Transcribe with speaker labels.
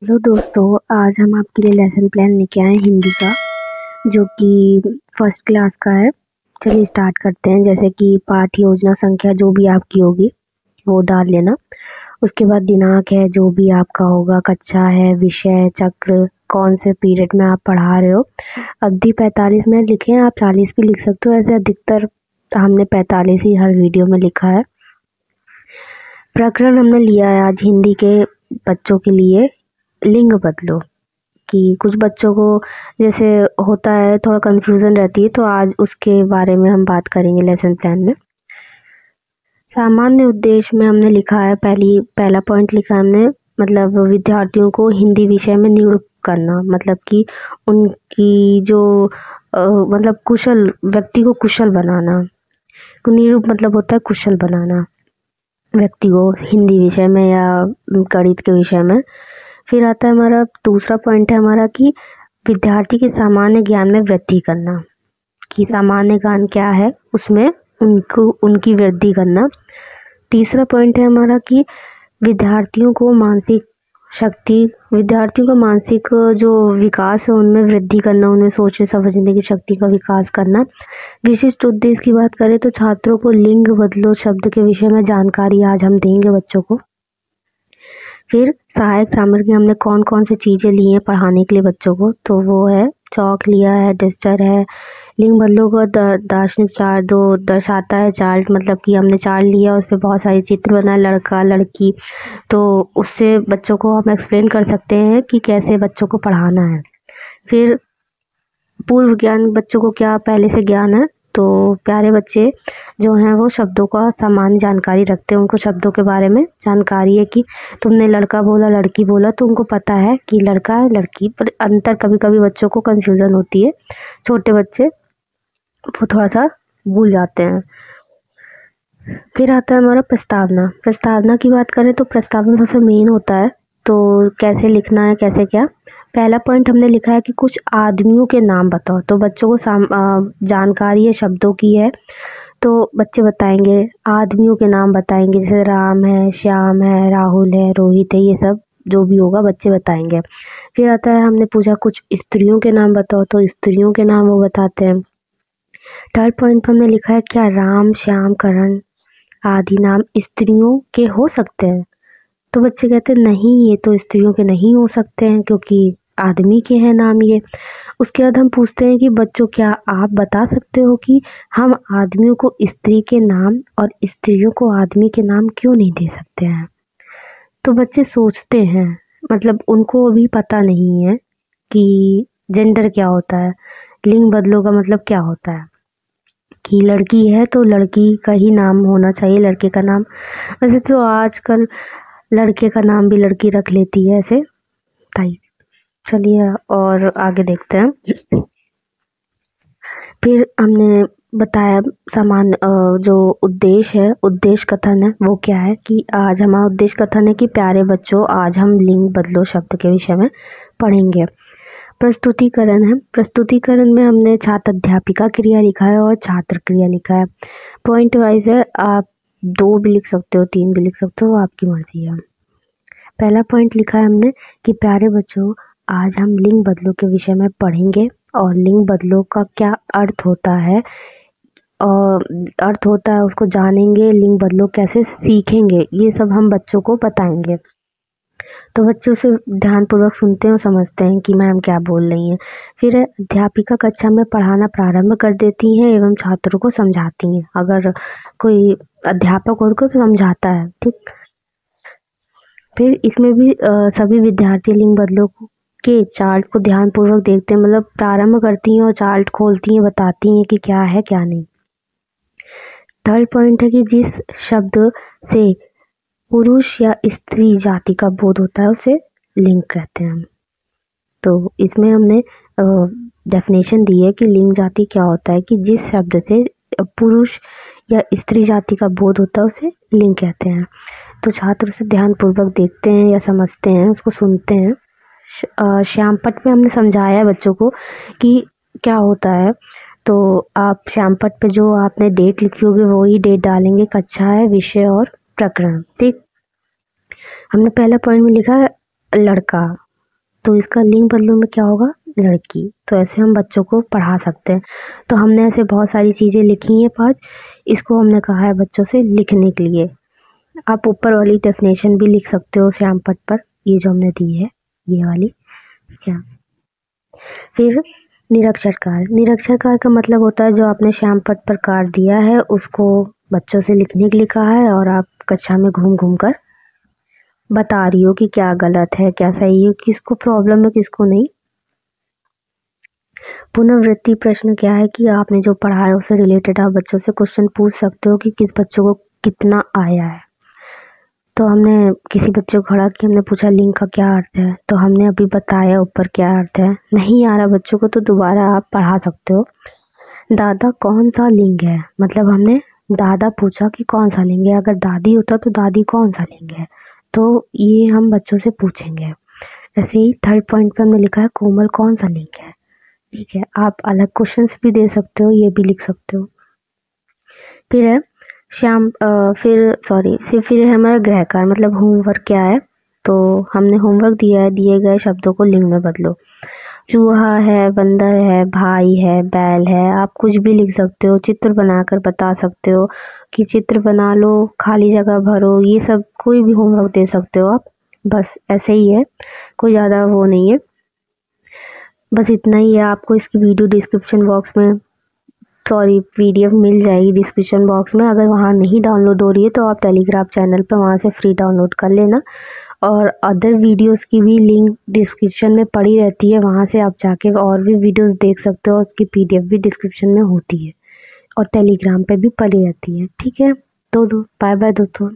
Speaker 1: Hello दोस्तों, आज हम आपके लिए लेसन प्लान लेके आए हैं हिंदी का, जो कि फर्स्ट क्लास का है। चलिए स्टार्ट करते हैं। जैसे कि पाठ योजना संख्या जो भी आपकी होगी वो डाल लेना। उसके बाद दिनांक है जो भी आपका होगा, कक्षा है, विषय, चक्र, कौन से पीरियड में आप पढ़ा रहे हो। अवधि 45 मिनट लिखे हैं, आप 40 भी लिख सकते हो। ऐसे अधिकतर हमने 45 ही हर वीडियो में लिखा है। प्रकरण हमने लिया है आज हिंदी के बच्चों के लिए, लिंग बदलो। कि कुछ बच्चों को जैसे होता है, थोड़ा कंफ्यूजन रहती है, तो आज उसके बारे में हम बात करेंगे लेसन प्लान में। सामान्य उद्देश्य में हमने लिखा है, पहला पॉइंट लिखा है हमने, मतलब विद्यार्थियों को हिंदी विषय में नियुक्त करना, मतलब कि उनकी जो मतलब कुशल व्यक्ति को कुशल बनाना। निरूप मतलब होता है कुशल बनाना व्यक्ति को हिंदी विषय में या गणित के विषय में। फिर आता है हमारा दूसरा पॉइंट है हमारा कि विद्यार्थी के सामान्य ज्ञान में वृद्धि करना, कि सामान्य ज्ञान क्या है उसमें उनकी वृद्धि करना। तीसरा पॉइंट है हमारा कि विद्यार्थियों का मानसिक जो विकास है उनमें वृद्धि करना, उन्हें सोचने समझने की शक्ति का विकास करना। विशिष्ट उद्देश्य की बात करें तो छात्रों को लिंग बदलो शब्द के विषय में जानकारी आज हम देंगे बच्चों को। फिर सहायक सामग्री हमने कौन कौन सी चीज़ें ली हैं पढ़ाने के लिए बच्चों को, तो वो है चौक लिया है, डस्टर है। लिंग बदलो का दार्शनिक चार्ट दो दर्शाता है। चार्ट मतलब कि हमने चार्ट लिया, उस पर बहुत सारे चित्र बनाए, लड़का लड़की, तो उससे बच्चों को हम एक्सप्लेन कर सकते हैं कि कैसे बच्चों को पढ़ाना है। फिर पूर्व ज्ञान, बच्चों को क्या पहले से ज्ञान है, तो प्यारे बच्चे जो हैं वो शब्दों का सामान्य जानकारी रखते हैं, उनको शब्दों के बारे में जानकारी है। कि तुमने लड़का बोला लड़की बोला तो उनको पता है कि लड़का है लड़की, पर अंतर कभी कभी बच्चों को कंफ्यूजन होती है, छोटे बच्चे वो थोड़ा सा भूल जाते हैं। फिर आता है हमारा प्रस्तावना। प्रस्तावना की बात करें तो प्रस्तावना सबसे मेन होता है, तो कैसे लिखना है कैसे क्या। पहला पॉइंट हमने लिखा है कि कुछ आदमियों के नाम बताओ, तो बच्चों को जानकारी है शब्दों की है, तो बच्चे बताएंगे आदमियों के नाम बताएंगे, जैसे राम है, श्याम है, राहुल है, रोहित है, ये सब जो भी होगा बच्चे बताएंगे। फिर आता है हमने पूछा कुछ स्त्रियों के नाम बताओ, तो स्त्रियों के नाम वो बताते हैं। थर्ड पॉइंट पर हमने लिखा है क्या राम, श्याम, करण आदि नाम स्त्रियों के हो सकते हैं, तो बच्चे कहते हैं नहीं, ये तो स्त्रियों के नहीं हो सकते हैं क्योंकि आदमी के हैं नाम ये। उसके बाद हम पूछते हैं कि बच्चों क्या आप बता सकते हो कि हम आदमियों को स्त्री के नाम और स्त्रियों को आदमी के नाम क्यों नहीं दे सकते हैं। तो बच्चे सोचते हैं, मतलब उनको अभी पता नहीं है कि जेंडर क्या होता है, लिंग बदलो का मतलब क्या होता है। कि लड़की है तो लड़की का ही नाम होना चाहिए, लड़के का नाम। वैसे तो आजकल लड़के का नाम भी लड़की रख लेती है ऐसे ताई। चलिए और आगे देखते हैं। फिर हमने बताया जो उद्देश्य है, उद्देश्य कथन है वो क्या है, कि आज हमारा उद्देश्य कथन है कि प्यारे बच्चों आज हम लिंग बदलो शब्द के विषय में पढ़ेंगे। प्रस्तुतिकरण है। प्रस्तुतिकरण में हमने छात्र अध्यापिका क्रिया लिखा है और छात्र क्रिया लिखा है। पॉइंट वाइज है, आप 2 भी लिख सकते हो, 3 भी लिख सकते हो, आपकी मर्जी है। पहला पॉइंट लिखा है हमने कि प्यारे बच्चों आज हम लिंग बदलो के विषय में पढ़ेंगे, और लिंग बदलो का क्या अर्थ होता है, और अर्थ होता है उसको जानेंगे, लिंग बदलो कैसे सीखेंगे, ये सब हम बच्चों को बताएंगे। तो बच्चे उसे ध्यानपूर्वक सुनते हैं और समझते हैं कि मैम क्या बोल रही हैं। फिर अध्यापिका कक्षा में पढ़ाना प्रारंभ कर देती हैं एवं छात्रों को समझाती हैं। अगर कोई अध्यापक होगा तो समझाता है, ठीक। फिर इसमें भी सभी विद्यार्थी लिंग बदलो के चार्ट को ध्यानपूर्वक देखते हैं, मतलब प्रारंभ करती हैं और चार्ट खोलती हैं, बताती हैं कि क्या है क्या नहीं। थर्ड पॉइंट है कि जिस शब्द से पुरुष या स्त्री जाति का बोध होता है उसे लिंग कहते हैं हम। तो इसमें हमने डेफिनेशन दी है कि लिंग जाति क्या होता है, कि जिस शब्द से पुरुष या स्त्री जाति का बोध होता है उसे लिंग कहते हैं। तो छात्र उसे ध्यानपूर्वक देखते हैं या समझते हैं, उसको सुनते हैं। श्यामपट में हमने समझाया है बच्चों को कि क्या होता है, तो आप श्यामपट पे जो आपने डेट लिखी होगी वही डेट डालेंगे, कक्षा है, विषय और प्रकरण, ठीक। हमने पहला पॉइंट में लिखा है लड़का, तो इसका लिंग बदलू में क्या होगा, लड़की। तो ऐसे हम बच्चों को पढ़ा सकते हैं। तो हमने ऐसे बहुत सारी चीज़ें लिखी हैं 5, इसको हमने कहा है बच्चों से लिखने के लिए। आप ऊपर वाली डेफिनेशन भी लिख सकते हो श्याम पट पर, ये जो हमने दी है ये वाली, ठीक है। फिर निरक्षरकार। निरक्षरकार का मतलब होता है जो आपने श्याम पट पर कार दिया है उसको बच्चों से लिखने के लिए कहा है और आप कक्षा में घूम घूम कर बता रही हो कि क्या गलत है क्या सही है, किसको प्रॉब्लम है किसको नहीं। पुनर्वृत्ति प्रश्न क्या है कि आपने जो पढ़ा है उससे रिलेटेड आप बच्चों से क्वेश्चन पूछ सकते हो कि किस बच्चों को कितना आया है। तो हमने किसी बच्चे को खड़ा किया, हमने पूछा लिंग का क्या अर्थ है, तो हमने अभी बताया ऊपर क्या अर्थ है। नहीं आ रहा बच्चों को तो दोबारा आप पढ़ा सकते हो। दादा कौन सा लिंग है, मतलब हमने दादा पूछा कि कौन सा लिंग है, अगर दादी होता तो दादी कौन सा लिंग है, तो ये हम बच्चों से पूछेंगे। ऐसे ही थर्ड पॉइंट पे हमने लिखा है कोमल कौन सा लिंग है, ठीक है। आप अलग क्वेश्चंस भी दे सकते हो, ये भी लिख सकते हो। फिर है श्याम फिर है हमारा गृहकार, मतलब होमवर्क क्या है। तो हमने होमवर्क दिया है, दिए गए शब्दों को लिंग में बदलो। चूहा है, बंदर है, भाई है, बैल है, आप कुछ भी लिख सकते हो, चित्र बनाकर बता सकते हो कि चित्र बना लो, खाली जगह भरो, ये सब कोई भी होमवर्क दे सकते हो आप। बस ऐसे ही है, कोई ज़्यादा वो नहीं है, बस इतना ही है। आपको इसकी वीडियो डिस्क्रिप्शन बॉक्स में पीडीएफ मिल जाएगी डिस्क्रिप्शन बॉक्स में। अगर वहाँ नहीं डाउनलोड हो रही है तो आप टेलीग्राम चैनल पर वहाँ से फ्री डाउनलोड कर लेना, और अदर वीडियोस की भी लिंक डिस्क्रिप्शन में पड़ी रहती है, वहाँ से आप जाके और भी वीडियोस देख सकते हो, उसकी पीडीएफ भी डिस्क्रिप्शन में होती है और टेलीग्राम पे भी पड़ी रहती है, ठीक है। तो बाय बाय दोस्तों।